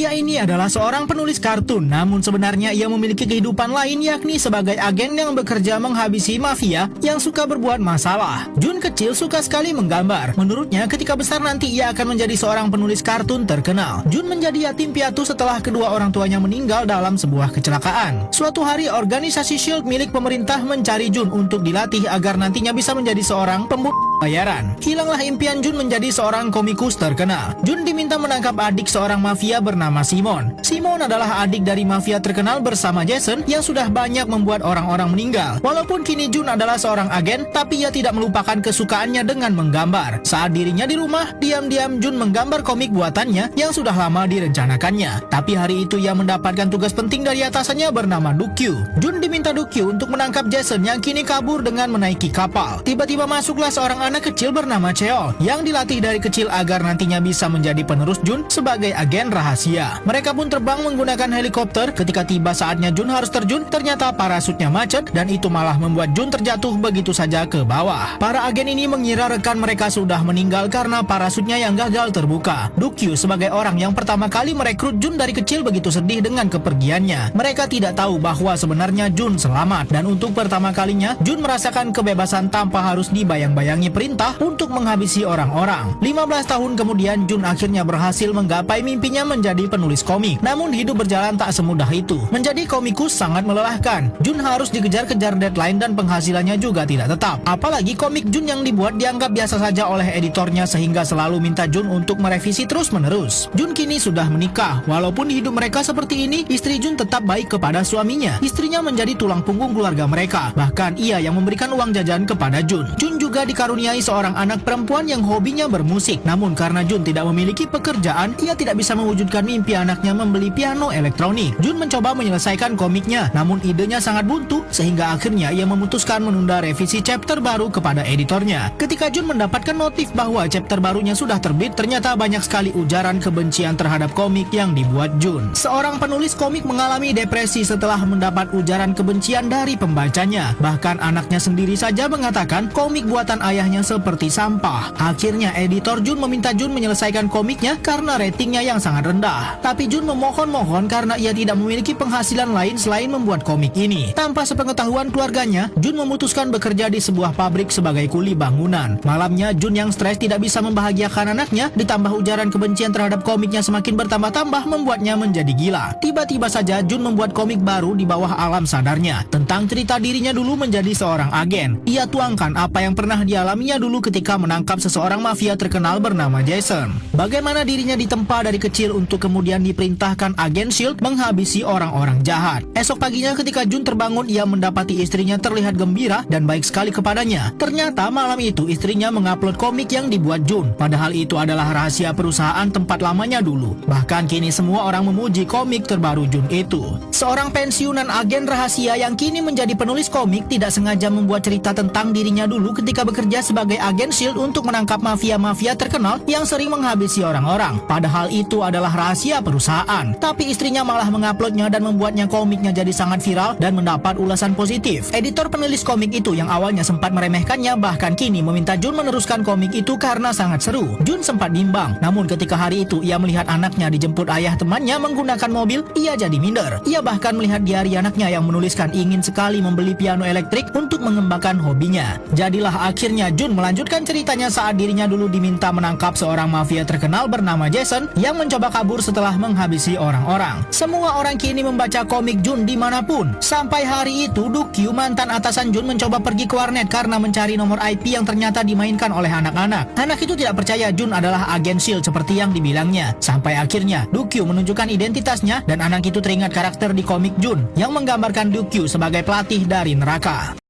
Pria ini adalah seorang penulis kartun, namun sebenarnya ia memiliki kehidupan lain, yakni sebagai agen yang bekerja menghabisi mafia yang suka berbuat masalah. Jun kecil suka sekali menggambar. Menurutnya, ketika besar nanti ia akan menjadi seorang penulis kartun terkenal. Jun menjadi yatim piatu setelah kedua orang tuanya meninggal dalam sebuah kecelakaan. Suatu hari, organisasi SHIELD milik pemerintah mencari Jun untuk dilatih agar nantinya bisa menjadi seorang pembunuh bayaran. Hilanglah impian Jun menjadi seorang komikus terkenal. Jun diminta menangkap adik seorang mafia bernama Simon. Simon adalah adik dari mafia terkenal bersama Jason yang sudah banyak membuat orang-orang meninggal. Walaupun kini Jun adalah seorang agen, tapi ia tidak melupakan kesukaannya dengan menggambar. Saat dirinya di rumah, diam-diam Jun menggambar komik buatannya yang sudah lama direncanakannya. Tapi hari itu ia mendapatkan tugas penting dari atasannya bernama Dukyu. Jun diminta Dukyu untuk menangkap Jason yang kini kabur dengan menaiki kapal. Tiba-tiba masuklah seorang anak kecil bernama Cheol yang dilatih dari kecil agar nantinya bisa menjadi penerus Jun sebagai agen rahasia. Mereka pun terbang menggunakan helikopter. Ketika tiba saatnya Jun harus terjun, ternyata parasutnya macet dan itu malah membuat Jun terjatuh begitu saja ke bawah. Para agen ini mengira rekan mereka sudah meninggal karena parasutnya yang gagal terbuka. Dukyu sebagai orang yang pertama kali merekrut Jun dari kecil begitu sedih dengan kepergiannya. Mereka tidak tahu bahwa sebenarnya Jun selamat dan untuk pertama kalinya Jun merasakan kebebasan tanpa harus dibayang-bayangi perintah untuk menghabisi orang-orang. 15 tahun kemudian Jun akhirnya berhasil menggapai mimpinya menjadi penulis komik. Namun hidup berjalan tak semudah itu. Menjadi komikus sangat melelahkan. Jun harus dikejar-kejar deadline dan penghasilannya juga tidak tetap. Apalagi komik Jun yang dibuat dianggap biasa saja oleh editornya sehingga selalu minta Jun untuk merevisi terus-menerus. Jun kini sudah menikah. Walaupun hidup mereka seperti ini, istri Jun tetap baik kepada suaminya. Istrinya menjadi tulang punggung keluarga mereka. Bahkan ia yang memberikan uang jajan kepada Jun. Jun juga dikaruniai seorang anak perempuan yang hobinya bermusik. Namun karena Jun tidak memiliki pekerjaan, ia tidak bisa mewujudkan mimpi anaknya membeli piano elektronik. Jun mencoba menyelesaikan komiknya, namun idenya sangat buntu sehingga akhirnya ia memutuskan menunda revisi chapter baru kepada editornya. Ketika Jun mendapatkan notif bahwa chapter barunya sudah terbit, ternyata banyak sekali ujaran kebencian terhadap komik yang dibuat Jun. Seorang penulis komik mengalami depresi setelah mendapat ujaran kebencian dari pembacanya. Bahkan anaknya sendiri saja mengatakan komik buatan ayahnya seperti sampah. Akhirnya editor Jun meminta Jun menyelesaikan komiknya karena ratingnya yang sangat rendah. Tapi Jun memohon-mohon karena ia tidak memiliki penghasilan lain selain membuat komik ini. Tanpa sepengetahuan keluarganya, Jun memutuskan bekerja di sebuah pabrik sebagai kuli bangunan. Malamnya Jun yang stres tidak bisa membahagiakan anaknya, ditambah ujaran kebencian terhadap komiknya semakin bertambah-tambah membuatnya menjadi gila. Tiba-tiba saja Jun membuat komik baru di bawah alam sadarnya tentang cerita dirinya dulu menjadi seorang agen. Ia tuangkan apa yang pernah dialaminya dulu ketika menangkap seseorang mafia terkenal bernama Jason. Bagaimana dirinya ditempa dari kecil untuk kemudian diperintahkan agen SHIELD menghabisi orang-orang jahat. Esok paginya ketika Jun terbangun, ia mendapati istrinya terlihat gembira dan baik sekali kepadanya. Ternyata malam itu istrinya mengupload komik yang dibuat Jun. Padahal itu adalah rahasia perusahaan tempat lamanya dulu. Bahkan kini semua orang memuji komik terbaru Jun itu. Seorang pensiunan agen rahasia yang kini menjadi penulis komik tidak sengaja membuat cerita tentang dirinya dulu ketika bekerja sebagai agen SHIELD untuk menangkap mafia-mafia terkenal yang sering menghabisi orang-orang. Padahal itu adalah rahasia perusahaan. Tapi istrinya malah menguploadnya dan membuatnya komiknya jadi sangat viral dan mendapat ulasan positif. Editor penulis komik itu yang awalnya sempat meremehkannya bahkan kini meminta Jun meneruskan komik itu karena sangat seru. Jun sempat bimbang. Namun ketika hari itu ia melihat anaknya dijemput ayah temannya menggunakan mobil, ia jadi minder. Ia bahkan melihat diari anaknya yang menuliskan ingin sekali membeli piano elektrik untuk mengembangkan hobinya. Jadilah akhirnya Jun melanjutkan ceritanya saat dirinya dulu diminta menangkap seorang mafia terkenal bernama Jason yang mencoba kabur setelah menghabisi orang-orang. Semua orang kini membaca komik Jun dimanapun. Sampai hari itu Dukyu, mantan atasan Jun, mencoba pergi ke warnet karena mencari nomor IP yang ternyata dimainkan oleh anak-anak. Anak itu tidak percaya Jun adalah agen SHIELD seperti yang dibilangnya. Sampai akhirnya Dukyu menunjukkan identitasnya dan anak itu teringat karakter di komik Jun yang menggambarkan Dukyu sebagai pelatih dari neraka.